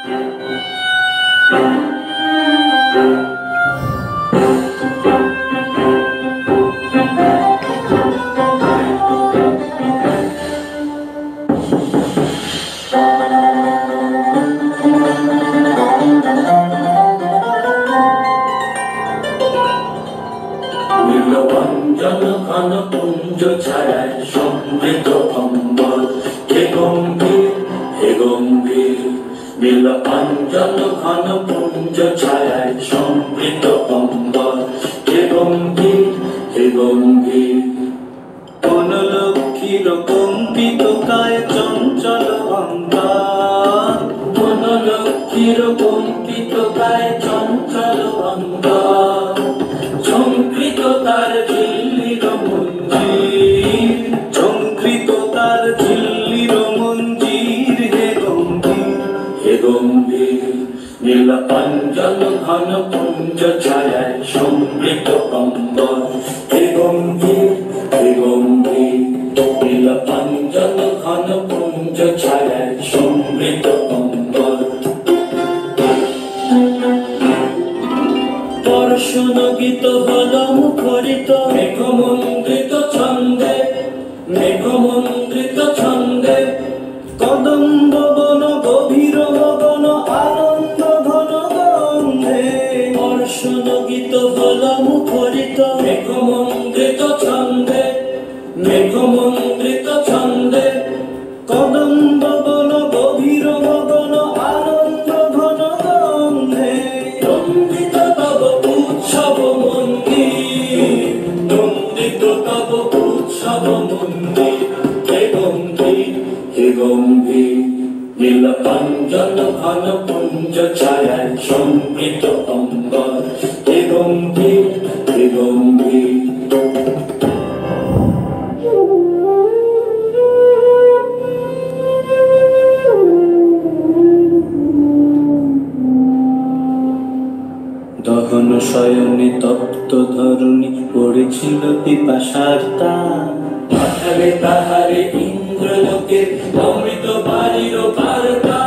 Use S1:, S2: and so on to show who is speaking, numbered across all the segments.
S1: নীলবঞ্জন ঘন পুঞ্জ ছায়ায় সমৃদ্ধ অম্বর, হে গম্ভীর হে গম্ভীর। নীলবঞ্জন ঘন পুঞ্জ ছায়ায় সমৃদ্ধ অম্বর, হে গম্ভীর হে গম্ভীর। বনলক্ষ্মীর কম্পিত কায় চঞ্চল অন্তর, বনলক্ষ্মীর কম্পিত কায় চঞ্চল অন্তর। ঝঙ্কৃত তার ঝিল্লির মঞ্জির, ঝঙ্কৃত তার ঝিল্লির মঞ্জির, হে গম্ভীর হে গম্ভীর। নীলবঞ্জন ঘন পুঞ্জ ছায়ায় সমৃদ্ধ অম্বর, হে গম্ভীর হে গম্ভীর। নীলবঞ্জন ঘন পুঞ্জ ছায়ায় সমৃদ্ধ অম্বর। বর্ষণ গীত হল মুখরিত মেঘমন্দ্রিত ছন্দে, মেঘমন্দ্রিত ছন্দে। কদম্ব বন গভীর মগন আনন্দ ঘন গন্ধে। বর্ষণ গীত হল মুখরিত মেঘমন্দ্রিত ছন্দে, মেঘমন্দ্রিত ছন্দে। কদম্ব বন গভীর মগন আনন্দ ঘন গন্ধে। নন্দিত তব উৎসব মন্দির, নন্দিত তব উৎসব মন্দির, হে গম্ভীর হে গম্ভীর। নীলবঞ্জন ঘন পুঞ্জ ছায়ায় সমৃদ্ধ অম্বর, হে গম্ভীর হে গম্ভীর। দহন শয়নে তপ্ত ধরণী পড়েছিল পিপাসার তান। পাঠালে তাহারে ইন্দ্রলোকের অমৃত বাড়ির বার্তা।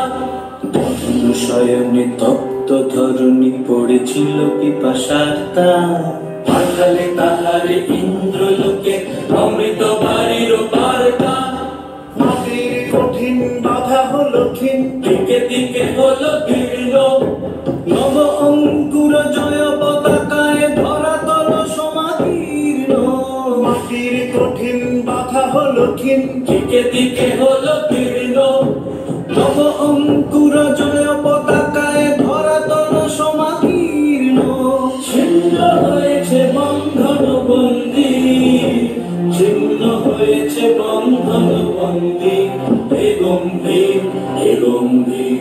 S1: দহন শয়নে তপ্ত ধরণী পড়েছিল পিপাসার তান। পাঠালে তাহারে ইন্দ্রলোকের অমৃত বাড়ির বার্তা। মাটির কঠিন বাধা হলো ক্ষীণ, দিকে দিকে হলো দীর্ণ। নব অঙ্কুর জয় পতাকায় ধরাতল সমাদীর্ণ। মাটির কঠিন বাধা হলো ক্ষীণ, দিকে দিকে হলো দীর্ণ। নব অঙ্কুর জয় পতাকায় ধরাতল সমাদীর্ণ। ছিন্ন হয়েছে বন্ধন বন্দী, ছিন্ন হয়েছে বন্ধন বন্দী, হে গম্ভীর হে গম্ভীর।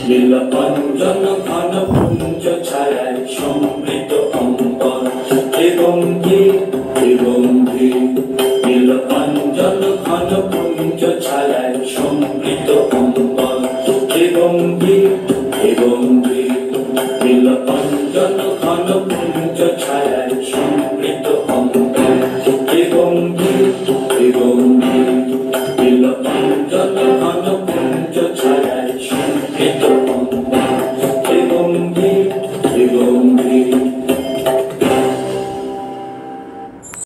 S1: নীলবঞ্জন ঘন পুঞ্জ ছায়ায় সমৃদ্ধ অম্বর, হে গম্ভীর হে গম্ভীর। নীলবঞ্জন ঘন পুঞ্জ ছায়ায় সমৃদ্ধ অম্বর।